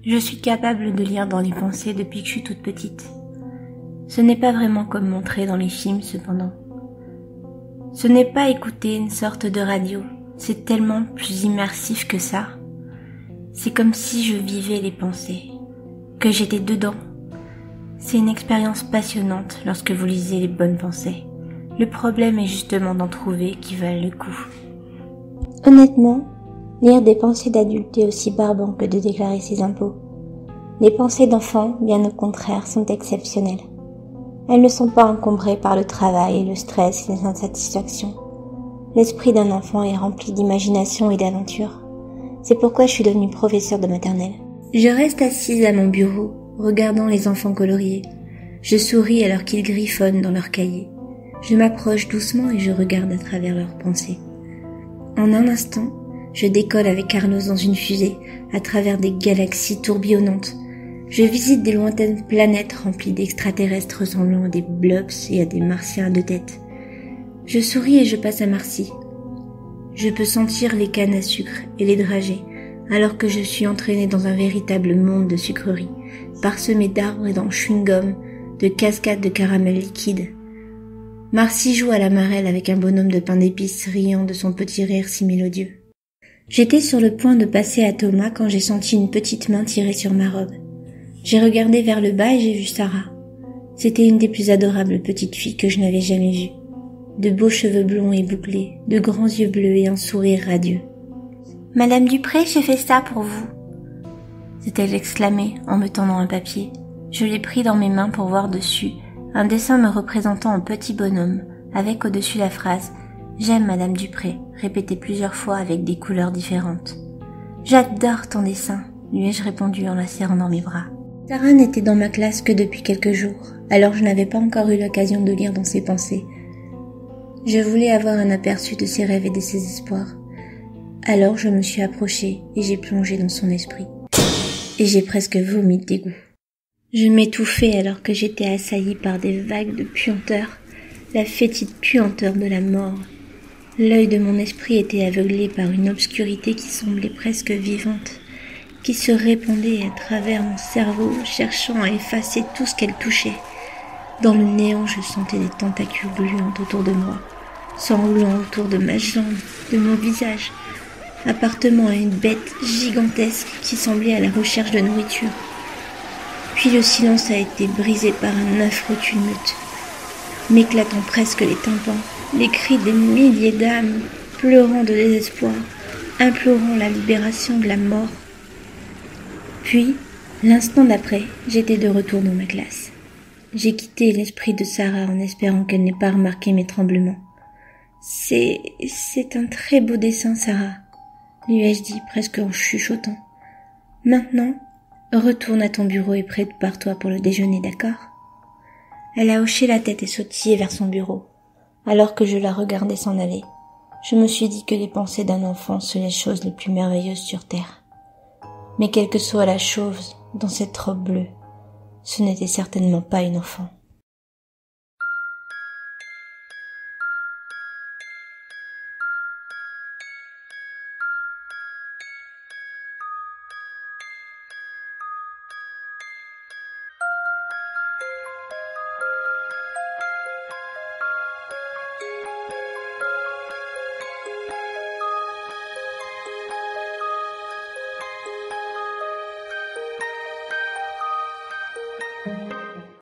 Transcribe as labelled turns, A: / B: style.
A: Je suis capable de lire dans les pensées depuis que je suis toute petite. Ce n'est pas vraiment comme montré dans les films cependant. Ce n'est pas écouter une sorte de radio, c'est tellement plus immersif que ça. C'est comme si je vivais les pensées, que j'étais dedans. C'est une expérience passionnante lorsque vous lisez les bonnes pensées. Le problème est justement d'en trouver qui valent le coup.
B: Honnêtement, lire des pensées d'adultes est aussi barbant que de déclarer ses impôts. Les pensées d'enfants, bien au contraire, sont exceptionnelles. Elles ne sont pas encombrées par le travail, le stress et les insatisfactions. L'esprit d'un enfant est rempli d'imagination et d'aventure. C'est pourquoi je suis devenue professeure de maternelle. Je reste assise à mon bureau, regardant les enfants coloriés. Je souris alors qu'ils griffonnent dans leurs cahiers. Je m'approche doucement et je regarde à travers leurs pensées. En un instant, je décolle avec Carlos dans une fusée, à travers des galaxies tourbillonnantes. Je visite des lointaines planètes remplies d'extraterrestres ressemblant à des blobs et à des martiens à deux têtes. Je souris et je passe à Marcy. Je peux sentir les cannes à sucre et les dragées, alors que je suis entraînée dans un véritable monde de sucreries, parsemé d'arbres et d'en chewing-gum, de cascades de caramel liquide. Marcy joue à la marelle avec un bonhomme de pain d'épices riant de son petit rire si mélodieux. J'étais sur le point de passer à Thomas quand j'ai senti une petite main tirer sur ma robe. J'ai regardé vers le bas et j'ai vu Sarah. C'était une des plus adorables petites filles que je n'avais jamais vues. De beaux cheveux blonds et bouclés, de grands yeux bleus et un sourire radieux. « Madame Dupré, j'ai fait ça pour vous !» s'est-elle exclamée en me tendant un papier. Je l'ai pris dans mes mains pour voir dessus un dessin me représentant un petit bonhomme, avec au-dessus la phrase « J'aime Madame Dupré » répétée plusieurs fois avec des couleurs différentes. « J'adore ton dessin !» lui ai-je répondu en la serrant dans mes bras. Sarah n'était dans ma classe que depuis quelques jours, alors je n'avais pas encore eu l'occasion de lire dans ses pensées. Je voulais avoir un aperçu de ses rêves et de ses espoirs. Alors je me suis approchée et j'ai plongé dans son esprit. Et j'ai presque vomi de dégoût. Je m'étouffais alors que j'étais assaillie par des vagues de puanteur, la fétide puanteur de la mort. L'œil de mon esprit était aveuglé par une obscurité qui semblait presque vivante, qui se répandait à travers mon cerveau, cherchant à effacer tout ce qu'elle touchait. Dans le néant, je sentais des tentacules gluantes autour de moi, s'enroulant autour de ma jambe, de mon visage, appartenant à une bête gigantesque qui semblait à la recherche de nourriture. Puis le silence a été brisé par un affreux tumulte, m'éclatant presque les tympans, les cris des milliers d'âmes, pleurant de désespoir, implorant la libération de la mort. Puis, l'instant d'après, j'étais de retour dans ma classe. J'ai quitté l'esprit de Sarah en espérant qu'elle n'ait pas remarqué mes tremblements. C'est un très beau dessin, Sarah, lui ai-je dit presque en chuchotant. Maintenant, retourne à ton bureau et prépare-toi pour le déjeuner, d'accord? Elle a hoché la tête et sautillé vers son bureau. Alors que je la regardais s'en aller, je me suis dit que les pensées d'un enfant sont les choses les plus merveilleuses sur terre. Mais quelle que soit la chose dans cette robe bleue, ce n'était certainement pas une enfant.